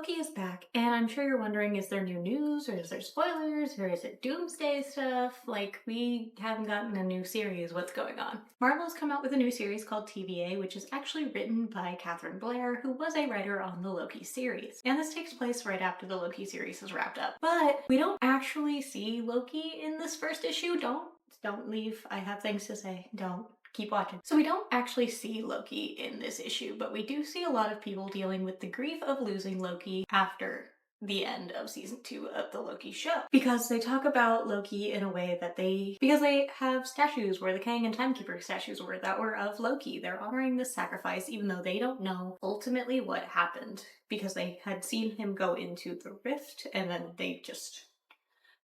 Loki is back, and I'm sure you're wondering, is there new news, or is there spoilers, or is it doomsday stuff? Like, we haven't gotten a new series, what's going on? Marvel's come out with a new series called TVA, which is actually written by Catherine Blair, who was a writer on the Loki series. And this takes place right after the Loki series is wrapped up. But we don't actually see Loki in this first issue. Don't leave. I have things to say. Don't. Keep watching. So we don't actually see Loki in this issue, but we do see a lot of people dealing with the grief of losing Loki after the end of season 2 of the Loki show. Because they talk about Loki in a way that because they have statues where the Kang and Timekeeper statues were that were of Loki. They're honoring this sacrifice even though they don't know ultimately what happened because they had seen him go into the rift and then they just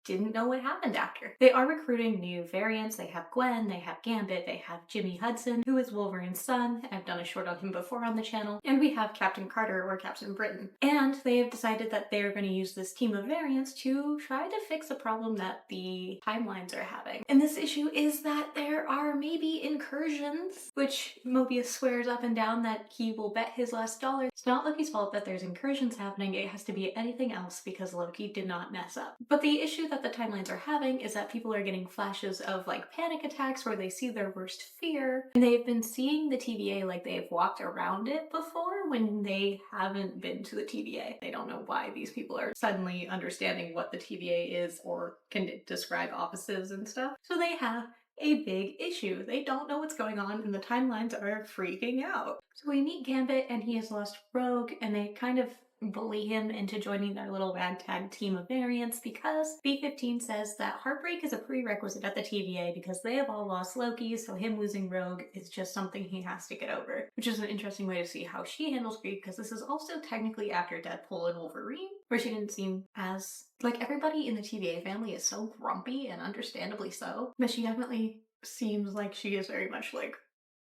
didn't know what happened after. They are recruiting new variants. They have Gwen, they have Gambit, they have Jimmy Hudson, who is Wolverine's son. I've done a short on him before on the channel. And we have Captain Carter or Captain Britain. And they have decided that they're going to use this team of variants to try to fix a problem that the timelines are having. And this issue is that there are maybe incursions, which Mobius swears up and down that he will bet his last dollar. It's not Loki's fault that there's incursions happening. It has to be anything else because Loki did not mess up. But the issue that the timelines are having is that people are getting flashes of like panic attacks where they see their worst fear, and they've been seeing the TVA like they've walked around it before when they haven't been to the TVA. They don't know why these people are suddenly understanding what the TVA is or can describe offices and stuff. So they have a big issue. They don't know what's going on and the timelines are freaking out. So we meet Gambit and he has lost Rogue and they kind of bully him into joining their little ragtag team of variants because B-15 says that heartbreak is a prerequisite at the TVA because they have all lost Loki, so him losing Rogue is just something he has to get over. Which is an interesting way to see how she handles grief because this is also technically after Deadpool and Wolverine, where she didn't seem as... like, everybody in the TVA family is so grumpy, and understandably so, but she definitely seems like she is very much like,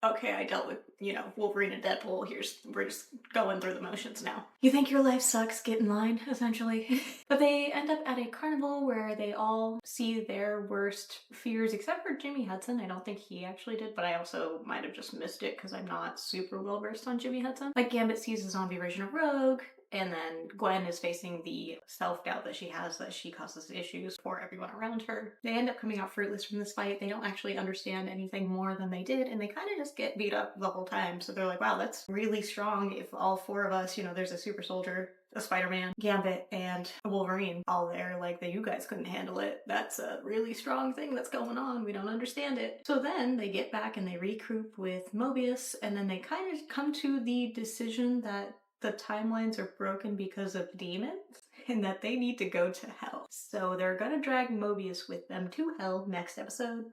okay, I dealt with, Wolverine and Deadpool, we're just going through the motions now. You think your life sucks, get in line, essentially. But they end up at a carnival where they all see their worst fears, except for Jimmy Hudson. I don't think he actually did, but I also might have just missed it because I'm not super well versed on Jimmy Hudson. Like, Gambit sees a zombie version of Rogue, and then Gwen is facing the self-doubt that she has that she causes issues for everyone around her. They end up coming out fruitless from this fight. They don't actually understand anything more than they did, and they kind of just get beat up the whole time. So they're like, wow, that's really strong if all four of us, there's a super soldier, a Spider-Man, Gambit, and a Wolverine all there, like, that you guys couldn't handle it. That's a really strong thing that's going on. We don't understand it. So then they get back and they regroup with Mobius, and then they kind of come to the decision that the timelines are broken because of demons and that they need to go to hell. So they're gonna drag Mobius with them to hell next episode.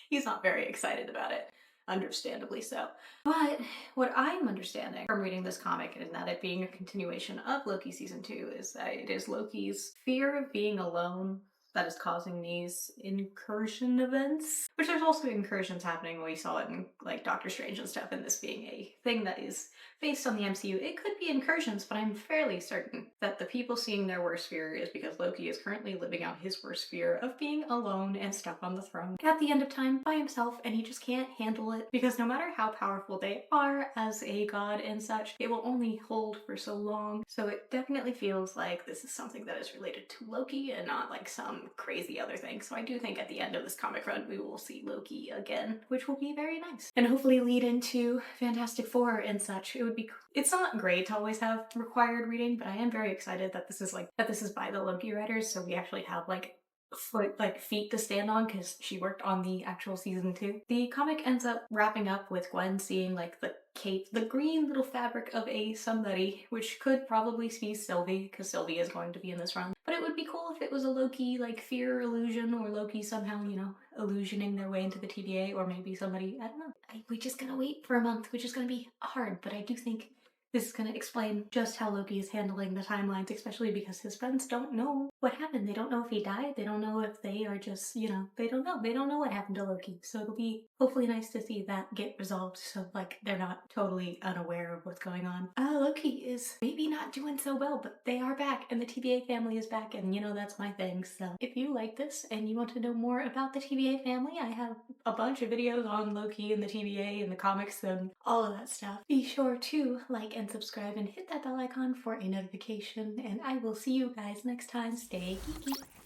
He's not very excited about it, understandably so. But what I'm understanding from reading this comic and that it being a continuation of Loki season 2 is that it is Loki's fear of being alone that is causing these incursion events. Which there's also incursions happening. We saw it in like Doctor Strange and stuff, and this being a thing that is based on the MCU. It could be incursions, but I'm fairly certain that the people seeing their worst fear is because Loki is currently living out his worst fear of being alone and stuck on the throne at the end of time by himself, and he just can't handle it because no matter how powerful they are as a god and such, it will only hold for so long. So it definitely feels like this is something that is related to Loki and not like some crazy other thing. So I do think at the end of this comic run we will see Loki again, which will be very nice and hopefully lead into Fantastic Four and such. It's not great to always have required reading, but I am very excited that this is by the Loki writers, so we actually have feet to stand on because she worked on the actual season 2. The comic ends up wrapping up with Gwen seeing like the cape, the green little fabric of a somebody, which could probably be Sylvie because Sylvie is going to be in this run. But it would be cool if it was a Loki like fear illusion, or Loki somehow, illusioning their way into the TVA, or maybe somebody, I don't know. We're just gonna wait for a month, which is gonna be hard, but I do think this is going to explain just how Loki is handling the timelines, especially because his friends don't know what happened. They don't know if he died. They don't know if they are just, they don't know. They don't know what happened to Loki. So it'll be hopefully nice to see that get resolved so, they're not totally unaware of what's going on. Loki is maybe not doing so well, but they are back, and the TVA family is back, and, that's my thing. So if you like this and you want to know more about the TVA family, I have a bunch of videos on Loki and the TVA and the comics and all of that stuff. Be sure to like and subscribe and hit that bell icon for a notification. And I will see you guys next time. Stay geeky.